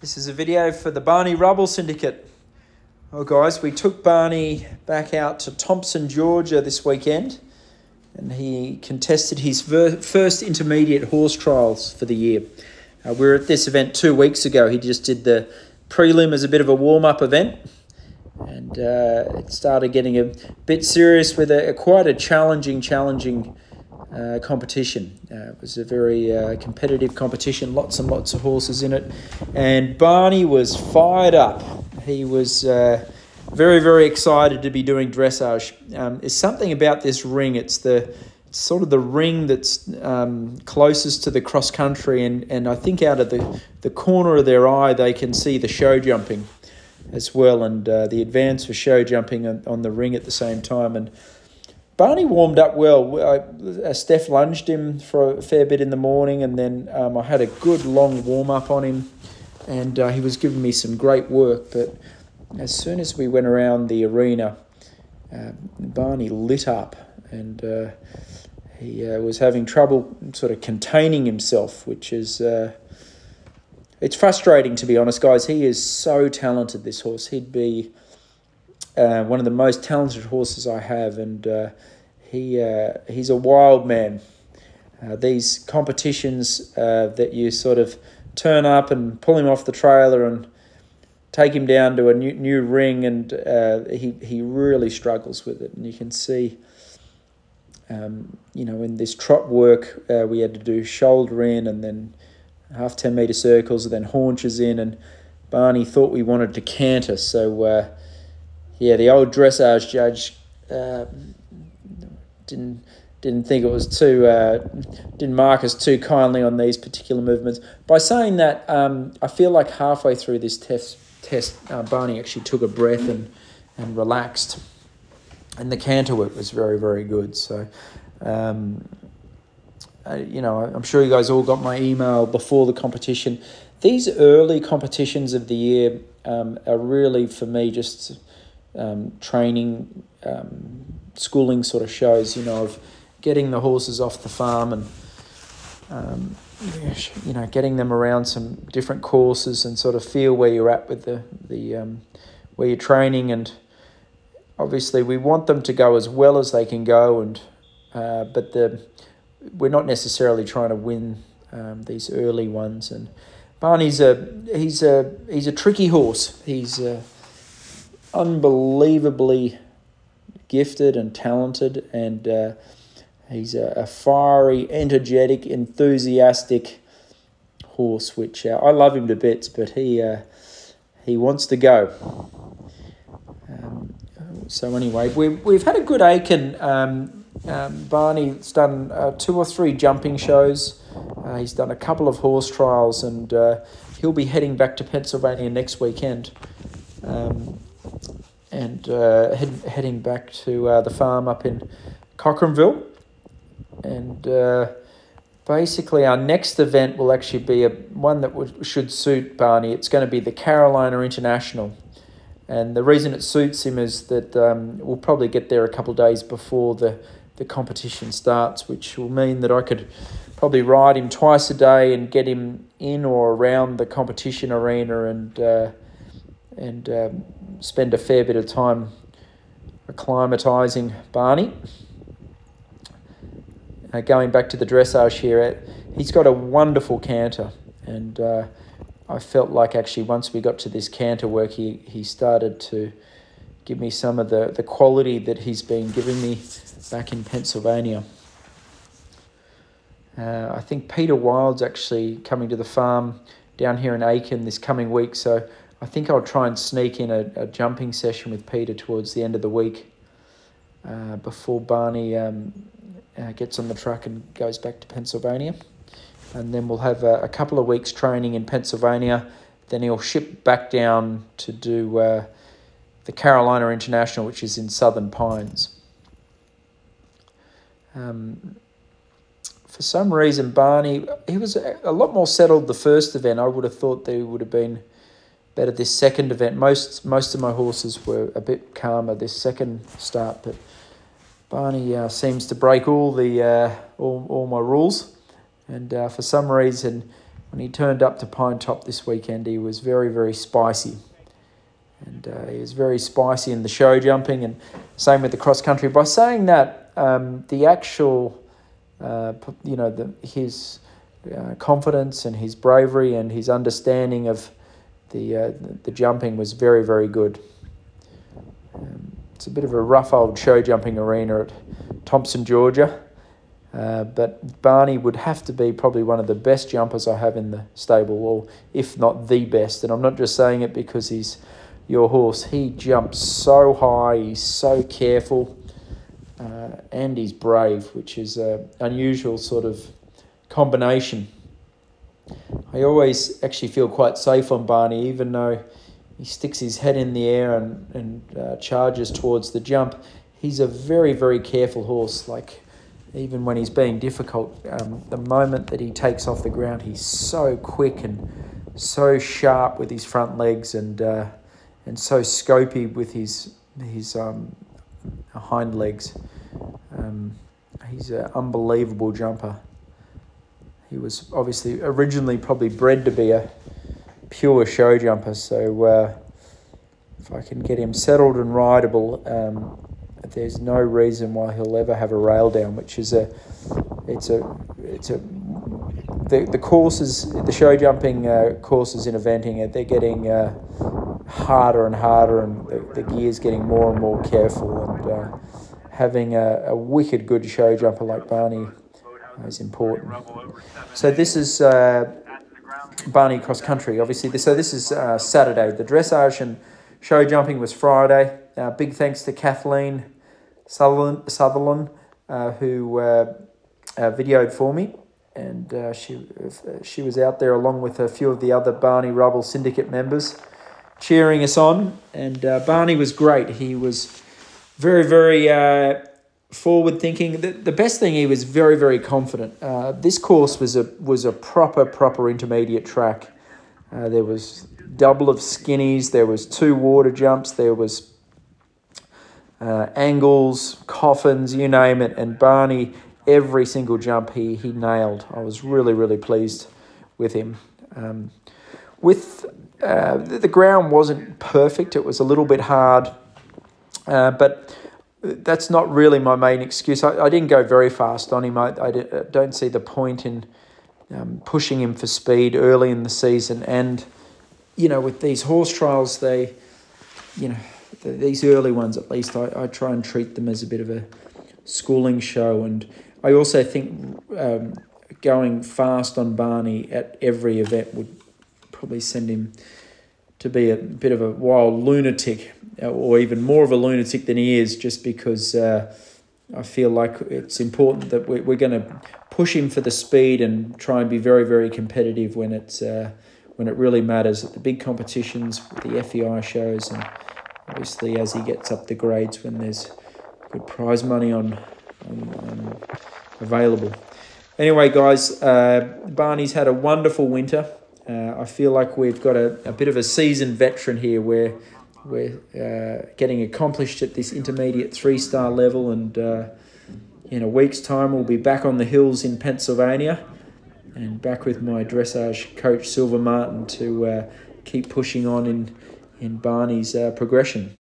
This is a video for the Barney Rubble Syndicate. Well guys, we took Barney back out to Thompson, Georgia this weekend, and he contested his first intermediate horse trials for the year. We were at this event 2 weeks ago. He just did the prelim as a bit of a warm-up event, and it started getting a bit serious with quite a challenging competition. It was a very competitive competition, lots and lots of horses in it, and Barney was fired up. He was very excited to be doing dressage. There's something about this ring. It's sort of the ring that's closest to the cross country, and I think out of the corner of their eye they can see the show jumping as well, and the advance for show jumping on the ring at the same time. And Barney warmed up well. Steph lunged him for a fair bit in the morning, and then I had a good long warm-up on him, and he was giving me some great work. But as soon as we went around the arena, Barney lit up, and he was having trouble sort of containing himself, which is... it's frustrating, to be honest, guys. He is so talented, this horse. He'd be one of the most talented horses I have, and he's a wild man. These competitions that you sort of turn up and pull him off the trailer and take him down to a new ring, and he really struggles with it. And you can see, in this trot work, we had to do shoulder in and then half 10 metre circles and then haunches in, and Barney thought we wanted to canter, so yeah, the old dressage judge didn't think it was too didn't mark us too kindly on these particular movements. By saying that, I feel like halfway through this test, Barney actually took a breath and relaxed, and the canter work was very good. So I'm sure you guys all got my email before the competition. These early competitions of the year are really, for me, just training, schooling sort of shows, of getting the horses off the farm and, getting them around some different courses and sort of feel where you're at with where you're training. And obviously we want them to go as well as they can go, and but we're not necessarily trying to win these early ones. And Barney's he's a tricky horse. He's unbelievably gifted and talented, and he's a fiery, energetic, enthusiastic horse, which I love him to bits, but he wants to go. So anyway, we've had a good Aiken. Barney's done 2 or 3 jumping shows. He's done a couple of horse trials, and he'll be heading back to Pennsylvania next weekend, and heading back to the farm up in Cochranville. And basically our next event will actually be one that should suit Barney. It's going to be the Carolina International. And the reason it suits him is that we'll probably get there a couple of days before the competition starts, which will mean that I could probably ride him twice a day and get him in or around the competition arena, and spend a fair bit of time acclimatising Barney. Going back to the dressage here, he's got a wonderful canter, and I felt like actually once we got to this canter work, he started to give me some of the quality that he's been giving me back in Pennsylvania. I think Peter Wild's actually coming to the farm down here in Aiken this coming week, so I think I'll try and sneak in a jumping session with Peter towards the end of the week before Barney gets on the truck and goes back to Pennsylvania. And then we'll have a couple of weeks training in Pennsylvania. Then he'll ship back down to do the Carolina International, which is in Southern Pines. For some reason, Barney, he was a lot more settled the first event. I would have thought they would have been better this second event. Most of my horses were a bit calmer this second start, but Barney seems to break all my rules, and for some reason when he turned up to Pine Top this weekend, he was very, very spicy. And he was very spicy in the show jumping, and same with the cross country. By saying that, the actual, his confidence and his bravery and his understanding of the jumping was very, very good. It's a bit of a rough old show jumping arena at Thompson, Georgia. But Barney would have to be probably one of the best jumpers I have in the stable, or if not the best. And I'm not just saying it because he's your horse. He jumps so high, he's so careful, and he's brave, which is an unusual sort of combination. I always actually feel quite safe on Barney, even though he sticks his head in the air and charges towards the jump. He's a very, very careful horse. Like, even when he's being difficult, the moment that he takes off the ground, he's so quick and so sharp with his front legs, and so scopy with his hind legs. He's an unbelievable jumper. He was obviously originally probably bred to be a pure show jumper, so if I can get him settled and rideable, there's no reason why he'll ever have a rail down, which is the courses, the show jumping courses in eventing, they're getting harder and harder, and the gear's getting more and more careful, and having a wicked good show jumper like Barney is important. So this is Barney cross country, obviously. So this is Saturday. The dressage and show jumping was Friday. Big thanks to Kathleen Sutherland, who videoed for me, and she was out there along with a few of the other Barney Rubble Syndicate members, cheering us on. And Barney was great. He was very, very forward-thinking. The best thing, he was very, very confident. This course was a proper intermediate track. There was double of skinnies. There was 2 water jumps. There was angles, coffins, you name it. And Barney, every single jump he nailed. I was really, really pleased with him. The ground wasn't perfect. It was a little bit hard, but that's not really my main excuse. I didn't go very fast on him. I don't see the point in pushing him for speed early in the season. And, with these horse trials, these early ones at least, I try and treat them as a bit of a schooling show. And I also think going fast on Barney at every event would probably send him to be a bit of a wild lunatic, or even more of a lunatic than he is, just because I feel like it's important that we're going to push him for the speed and try and be very, very competitive when it really matters at the big competitions, the FEI shows, and obviously as he gets up the grades when there's good prize money on available. Anyway, guys, Barney's had a wonderful winter. I feel like we've got a bit of a seasoned veteran here, where we're getting accomplished at this intermediate 3-star level, and in a week's time we'll be back on the hills in Pennsylvania and back with my dressage coach Silver Martin to keep pushing on in Barney's progression.